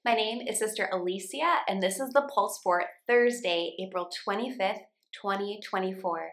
My name is Sister Alicia, and this is the Pulse for Thursday, April 25th, 2024.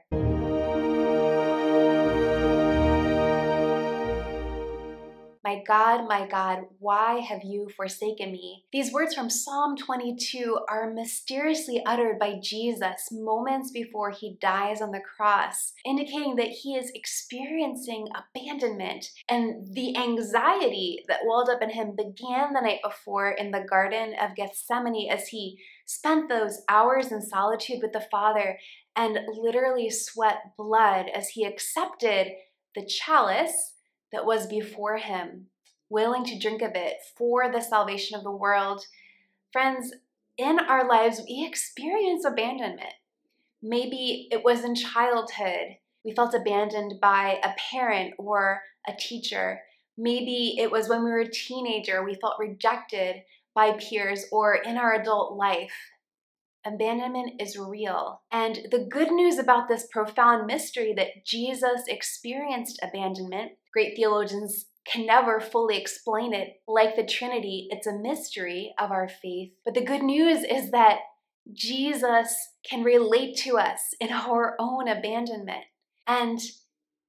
my God, why have you forsaken me? These words from Psalm 22 are mysteriously uttered by Jesus moments before he dies on the cross, indicating that he is experiencing abandonment, and the anxiety that welled up in him began the night before in the Garden of Gethsemane as he spent those hours in solitude with the Father and literally sweat blood as he accepted the chalice that was before him, willing to drink of it for the salvation of the world. Friends, in our lives, we experience abandonment. Maybe it was in childhood. We felt abandoned by a parent or a teacher. Maybe it was when we were a teenager. We felt rejected by peers or in our adult life. Abandonment is real. And the good news about this profound mystery that Jesus experienced abandonment, great theologians can never fully explain it. Like the Trinity, it's a mystery of our faith. But the good news is that Jesus can relate to us in our own abandonment. And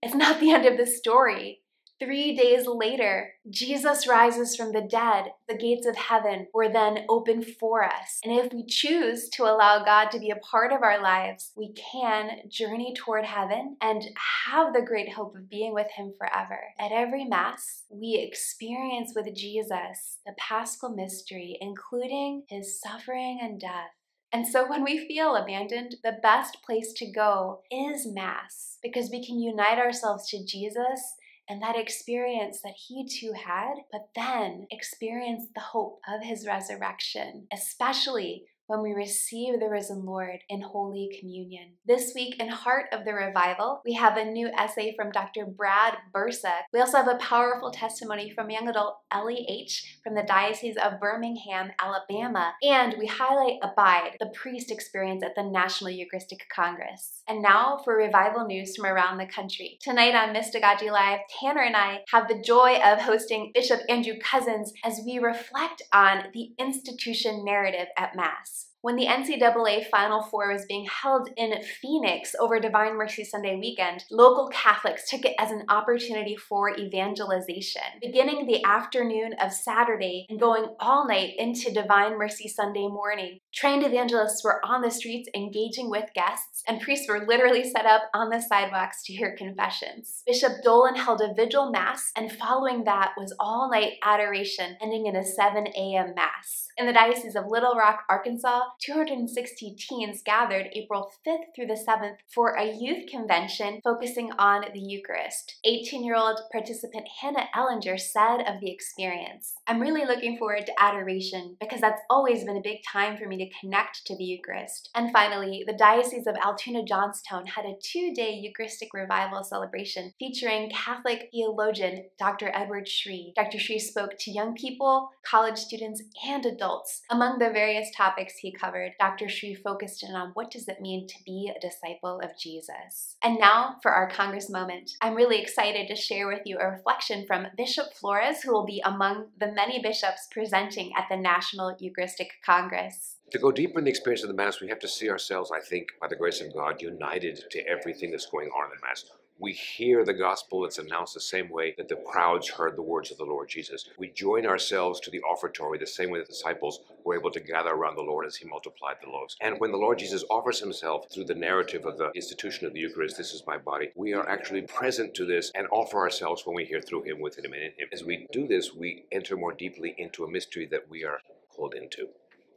it's not the end of the story. 3 days later, Jesus rises from the dead. The gates of heaven were then opened for us. And if we choose to allow God to be a part of our lives, we can journey toward heaven and have the great hope of being with him forever. At every Mass, we experience with Jesus the Paschal mystery, including his suffering and death. And so when we feel abandoned, the best place to go is Mass, because we can unite ourselves to Jesus and that experience that he too had, but then experience the hope of his resurrection, especially when we receive the risen Lord in Holy Communion. This week in Heart of the Revival, we have a new essay from Dr. Brad Bursa. We also have a powerful testimony from young adult Ellie H. from the Diocese of Birmingham, Alabama. And we highlight Abide, the priest experience at the National Eucharistic Congress. And now for revival news from around the country. Tonight on Mystagogy Live, Tanner and I have the joy of hosting Bishop Andrew Cousins as we reflect on the institution narrative at Mass. When the NCAA Final Four was being held in Phoenix over Divine Mercy Sunday weekend, local Catholics took it as an opportunity for evangelization. Beginning the afternoon of Saturday and going all night into Divine Mercy Sunday morning, trained evangelists were on the streets engaging with guests, and priests were literally set up on the sidewalks to hear confessions. Bishop Dolan held a vigil Mass, and following that was all-night adoration, ending in a 7 a.m. Mass. In the Diocese of Little Rock, Arkansas, 260 teens gathered April 5th through the 7th for a youth convention focusing on the Eucharist. 18-year-old participant Hannah Ellinger said of the experience, "I'm really looking forward to adoration because that's always been a big time for me to connect to the Eucharist." And finally, the Diocese of Altoona Johnstown had a 2-day Eucharistic Revival celebration featuring Catholic theologian Dr. Edward Shree. Dr. Shree spoke to young people, college students, and adults. Among the various topics he covered, Dr. Shree focused in on what does it mean to be a disciple of Jesus. And now for our Congress moment. I'm really excited to share with you a reflection from Bishop Flores, who will be among the many bishops presenting at the National Eucharistic Congress. To go deeper in the experience of the Mass, we have to see ourselves, I think, by the grace of God, united to everything that's going on in the Mass. We hear the gospel that's announced the same way that the crowds heard the words of the Lord Jesus. We join ourselves to the offertory the same way the disciples were able to gather around the Lord as he multiplied the loaves. And when the Lord Jesus offers himself through the narrative of the institution of the Eucharist, "This is my body," we are actually present to this and offer ourselves when we hear through him, with him, and in him. As we do this, we enter more deeply into a mystery that we are called into.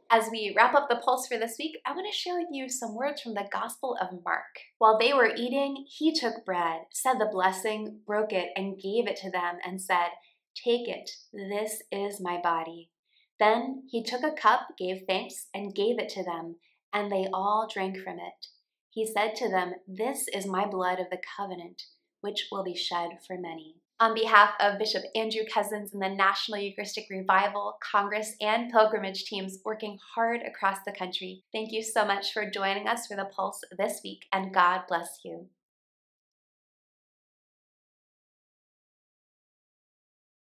As we wrap up the Pulse for this week, I want to share with you some words from the Gospel of Mark. While they were eating, he took bread, said the blessing, broke it, and gave it to them, and said, "Take it, this is my body." Then he took a cup, gave thanks, and gave it to them, and they all drank from it. He said to them, "This is my blood of the covenant, which will be shed for many." On behalf of Bishop Andrew Cousins and the National Eucharistic Revival, Congress, and Pilgrimage teams working hard across the country, thank you so much for joining us for the Pulse this week, and God bless you.